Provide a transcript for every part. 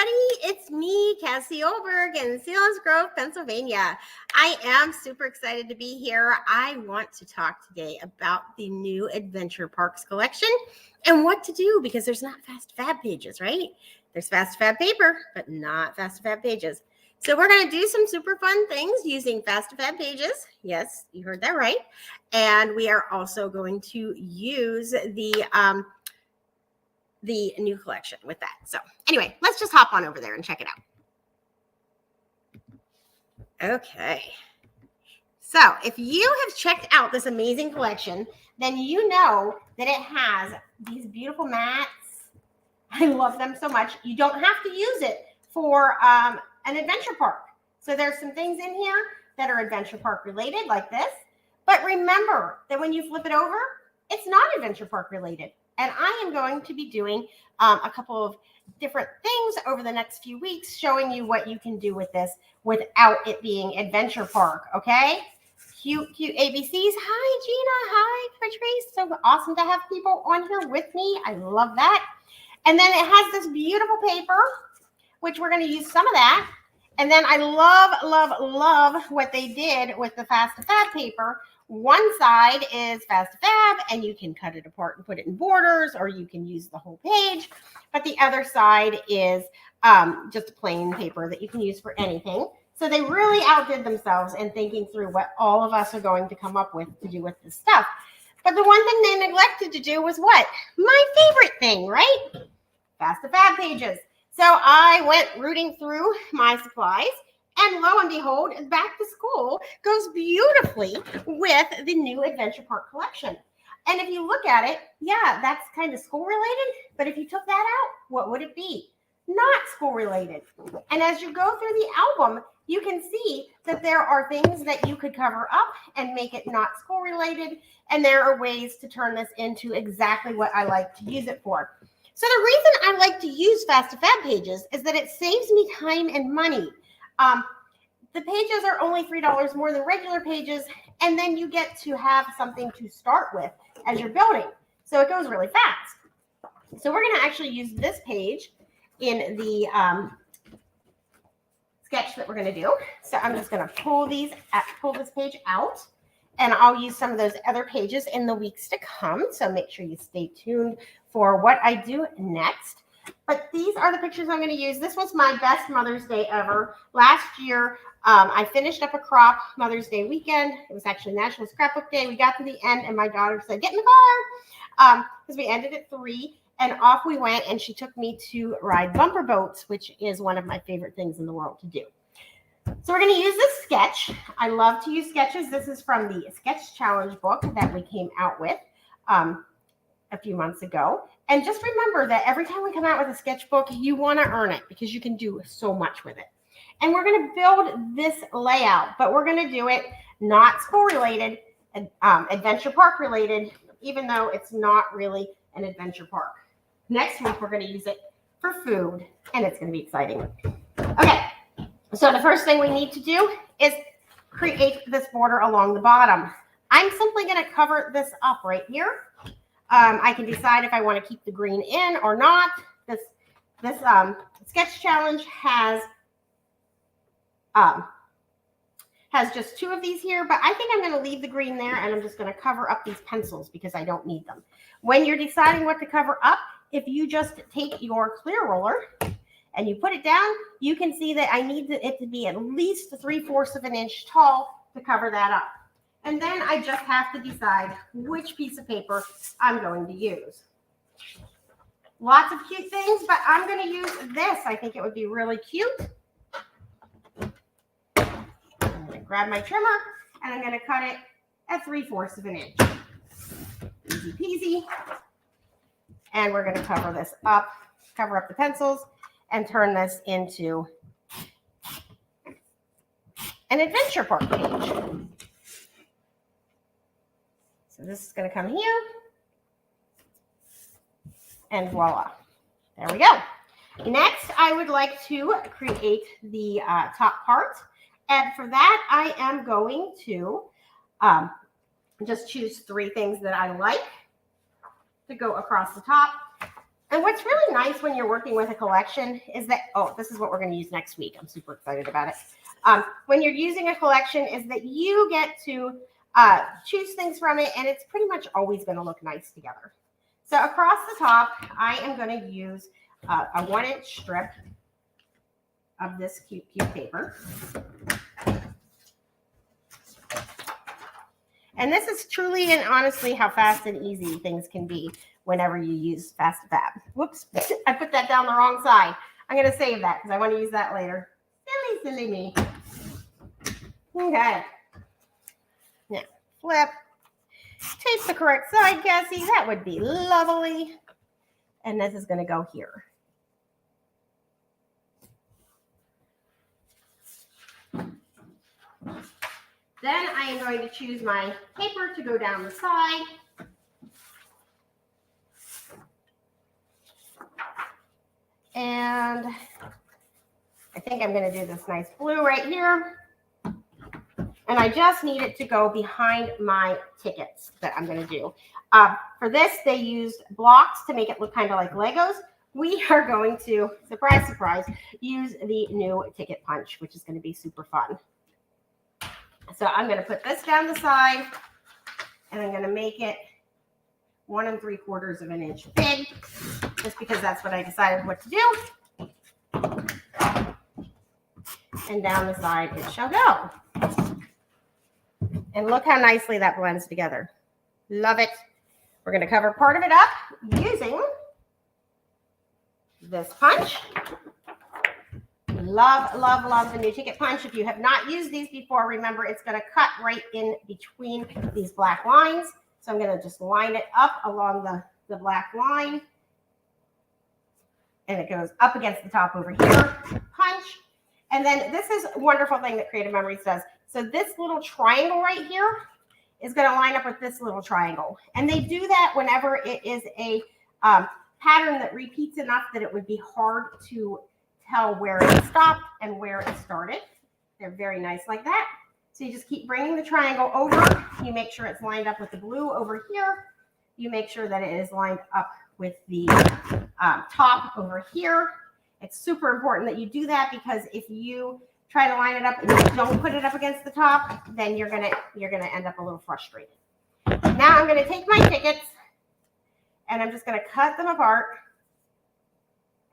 It's me, Cassie Olberg in Selinsgrove, Pennsylvania. I am super excited to be here. I want to talk today about the new Adventure Parks collection and what to do because there's not Fast2Fab pages, right? There's Fast2Fab paper, but not Fast2Fab pages. So we're going to do some super fun things using Fast2Fab pages. Yes, you heard that right. And we are also going to use the new collection with that. So anyway, let's just hop on over there and check it out. Okay. So if you have checked out this amazing collection, then you know that it has these beautiful mats. I love them so much. You don't have to use it for an adventure park. So there's some things in here that are adventure park related like this. But remember that when you flip it over, it's not adventure park related. And I am going to be doing a couple of different things over the next few weeks, showing you what you can do with this without it being adventure park, okay? Cute ABCs. Hi, Gina. Hi, Patrice. So awesome to have people on here with me. I love that. And then it has this beautiful paper, which we're going to use some of that. And then I love what they did with the Fast2Fab paper. One side is Fast2Fab, and you can cut it apart and put it in borders, or you can use the whole page. But the other side is just plain paper that you can use for anything. So they really outdid themselves in thinking through what all of us are going to come up with to do with this stuff. But the one thing they neglected to do was what? My favorite thing, right? Fast2Fab pages. So I went rooting through my supplies, and lo and behold, Back to School goes beautifully with the new Adventure Park collection. And if you look at it, yeah, that's kind of school related. But if you took that out, what would it be? Not school related. And as you go through the album, you can see that there are things that you could cover up and make it not school related. And there are ways to turn this into exactly what I like to use it for. So the reason I like to use Fast2Fab pages is that it saves me time and money. The pages are only $3 more than regular pages, and then you get to have something to start with as you're building. So it goes really fast. So we're going to actually use this page in the sketch that we're going to do. So I'm just going to pull this page out, and I'll use some of those other pages in the weeks to come. So make sure you stay tuned for what I do next. But these are the pictures I'm going to use. This was my best Mother's Day ever. Last year, I finished up a crop Mother's Day weekend. It was actually National Scrapbook Day. We got to the end, and my daughter said, "Get in the car," because we ended at 3, and off we went, and she took me to ride bumper boats, which is one of my favorite things in the world to do. So we're going to use this sketch. I love to use sketches. This is from the Sketch Challenge book that we came out with a few months ago. And just remember that every time we come out with a sketchbook, you want to earn it because you can do so much with it. And we're going to build this layout, but we're going to do it not school related, adventure park related, even though it's not really an adventure park. Next week, we're going to use it for food, and it's going to be exciting. Okay, so the first thing we need to do is create this border along the bottom. I'm simply going to cover this up right here. I can decide if I want to keep the green in or not. This sketch challenge has just 2 of these here, but I think I'm going to leave the green there, and I'm just going to cover up these pencils because I don't need them. When you're deciding what to cover up, if you just take your clear roller and you put it down, you can see that I need it to be at least 3/4 of an inch tall to cover that up. And then I just have to decide which piece of paper I'm going to use. Lots of cute things, but I'm going to use this. I think it would be really cute. I'm going to grab my trimmer, and I'm going to cut it at 3/4 of an inch. Easy peasy. And we're going to cover this up, cover up the pencils, and turn this into an adventure park page. So this is going to come here, and voila, there we go. Next, I would like to create the top part, and for that, I am going to just choose 3 things that I like to go across the top, And what's really nice when you're working with a collection is that, oh, this is what we're going to use next week. I'm super excited about it. When you're using a collection is that you get to choose things from it, and it's pretty much always going to look nice together. So across the top, I am going to use a 1-inch strip of this cute paper. And this is truly and honestly how fast and easy things can be whenever you use Fast2Fab. Whoops, I put that down the wrong side. I'm going to save that because I want to use that later. Silly me. Okay. Now, flip. Tape the correct side, Cassie. That would be lovely. And this is going to go here. Then I am going to choose my paper to go down the side. And I think I'm going to do this nice blue right here. And I just need it to go behind my tickets that I'm going to do. For this, they used blocks to make it look kind of like Legos. We are going to, surprise, surprise, use the new ticket punch, which is going to be super fun. So I'm going to put this down the side, and I'm going to make it 1 3/4 inch big, just because that's what I decided what to do. And down the side it shall go. And look how nicely that blends together. Love it. We're going to cover part of it up using this punch. Love, love, love the new ticket punch. If you have not used these before, remember it's going to cut right in between these black lines. So I'm going to just line it up along the black line. And it goes up against the top over here. Punch. And then this is a wonderful thing that Creative Memories does. So this little triangle right here is going to line up with this little triangle. And they do that whenever it is a pattern that repeats enough that it would be hard to tell where it stopped and where it started. They're very nice like that. So you just keep bringing the triangle over. You make sure it's lined up with the blue over here. You make sure that it is lined up with the top over here. It's super important that you do that, because if you try to line it up and you don't put it up against the top, then you're gonna end up a little frustrated. Now I'm gonna take my tickets and I'm just gonna cut them apart.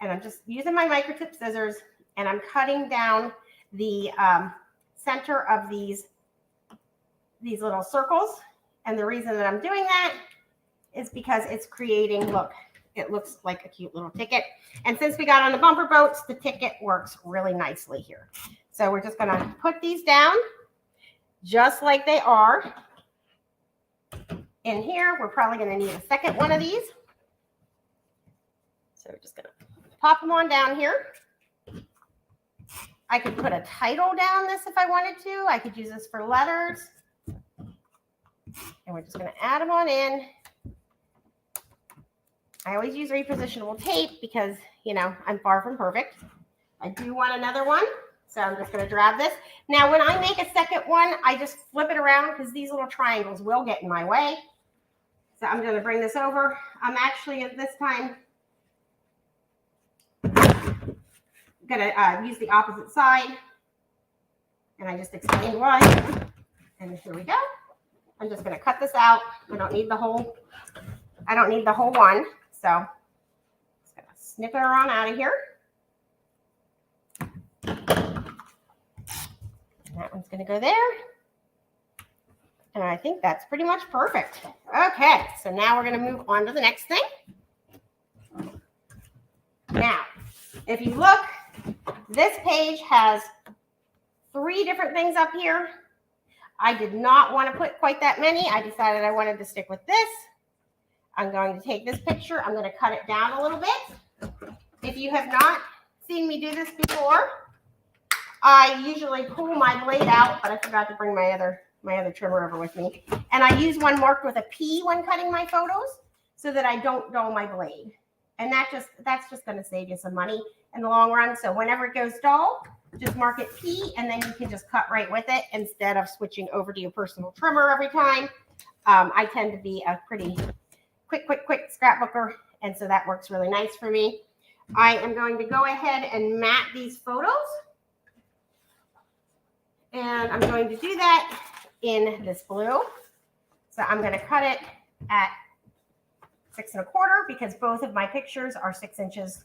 And I'm just using my microtip scissors, and I'm cutting down the center of these little circles. And the reason that I'm doing that is because it's creating, look, it looks like a cute little ticket. And since we got on the bumper boats, the ticket works really nicely here. So we're just going to put these down just like they are in here. We're probably going to need a second one of these. So we're just going to pop them on down here. I could put a title down this if I wanted to. I could use this for letters. And we're just going to add them on in. I always use repositionable tape because, you know, I'm far from perfect. I do want another one, so I'm just going to grab this. Now, when I make a second one, I just flip it around because these little triangles will get in my way. So I'm going to bring this over. I'm actually at this time going to use the opposite side. And I just explained why. And here we go. I'm just going to cut this out. I don't need the whole one. So I'm just going to snip it around out of here. That one's going to go there. And I think that's pretty much perfect. Okay, so now we're going to move on to the next thing. Now, if you look, this page has 3 different things up here. I did not want to put quite that many. I decided I wanted to stick with this. I'm going to take this picture. I'm going to cut it down a little bit. If you have not seen me do this before, I usually pull my blade out, but I forgot to bring my other trimmer over with me. And I use one marked with a P when cutting my photos so that I don't dull my blade. And that's just going to save you some money in the long run. So whenever it goes dull, just mark it P, and then you can just cut right with it instead of switching over to your personal trimmer every time. I tend to be a pretty quick scrapbooker, And so that works really nice for me. I am going to go ahead and mat these photos. And I'm going to do that in this blue. So I'm going to cut it at 6 1/4 because both of my pictures are 6 inches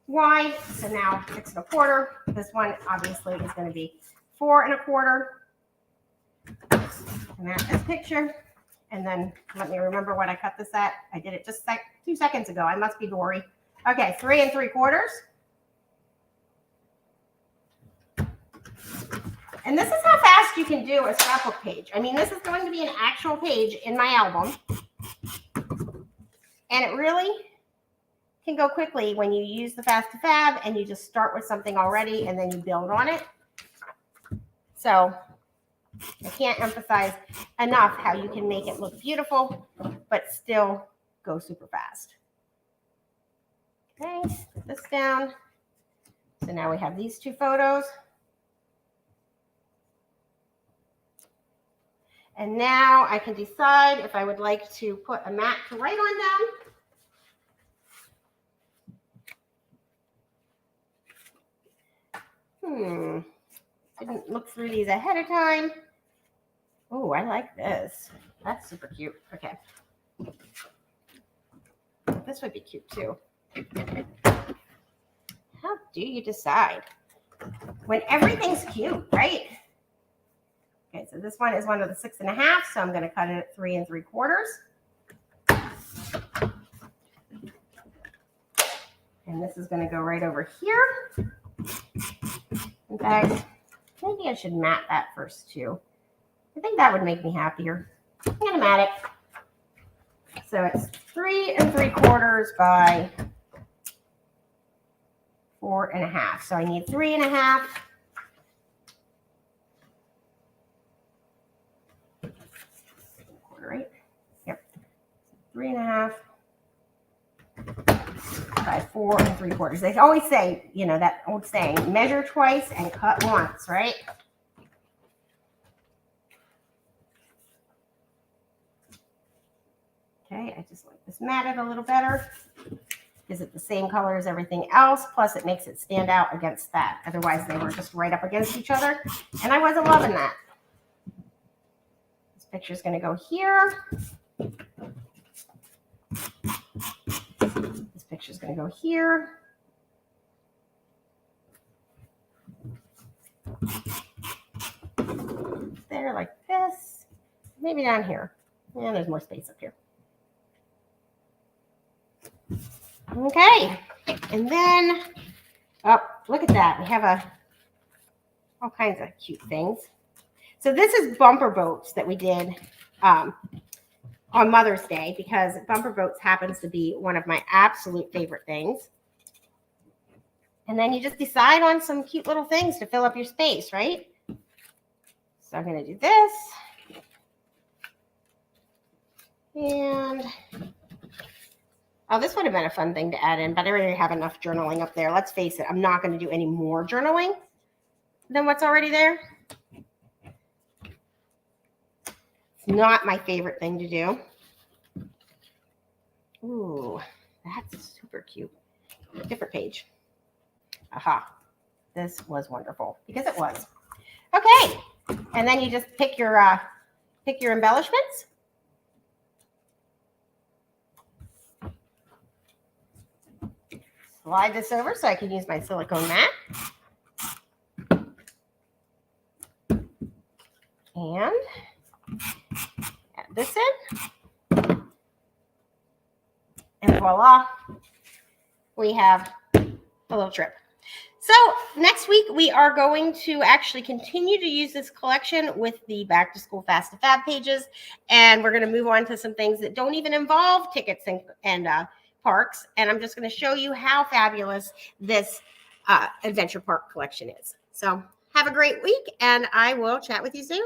wide. So now 6 1/4. This one obviously is going to be 4 1/4. Mat this picture. And then let me remember what I cut this at. I did it just 2 seconds ago. I must be Dory. Okay, 3 3/4. And this is how fast you can do a scrapbook page. I mean, this is going to be an actual page in my album. And it really can go quickly when you use the Fast2Fab and you just start with something already and then you build on it. So I can't emphasize enough how you can make it look beautiful, but still go super fast. Okay, put this down. So now we have these 2 photos. And now I can decide if I would like to put a mat to write on down. Didn't look through these ahead of time. Oh, I like this. That's super cute. Okay. This would be cute too. How do you decide? When everything's cute, right? Okay, so this one is one of the 6 1/2, so I'm going to cut it at 3 3/4. And this is going to go right over here. In fact, maybe I should mat that first too. I think that would make me happier. I'm going to mat it. So it's 3 3/4 by 4 1/2. So I need 3 1/2. Right? Yep. 3 1/2 by 4 3/4. They always say, you know, that old saying, measure twice and cut once, right? Okay, I just like this matted a little better. Is it the same color as everything else? Plus it makes it stand out against that. Otherwise they were just right up against each other. And I wasn't loving that. This picture's going to go here. This picture's going to go here. There, like this. Maybe down here. Yeah, there's more space up here. Okay, and then, oh, look at that. We have all kinds of cute things. So this is bumper boats that we did on Mother's Day because bumper boats happens to be one of my absolute favorite things. And then you just decide on some cute little things to fill up your space, right? So I'm going to do this. And oh, this would have been a fun thing to add in, but I already have enough journaling up there. Let's face it, I'm not going to do any more journaling than what's already there. It's not my favorite thing to do. Ooh, that's super cute. Different page. Aha. This was wonderful because it was. Okay. And then you just pick your embellishments. Slide this over so I can use my silicone mat. And add this in. And voila, we have a little trip. So next week, we are going to actually continue to use this collection with the Back to School Fast2Fab pages. And we're going to move on to some things that don't even involve tickets and parks. And I'm just going to show you how fabulous this adventure park collection is. So have a great week, and I will chat with you soon.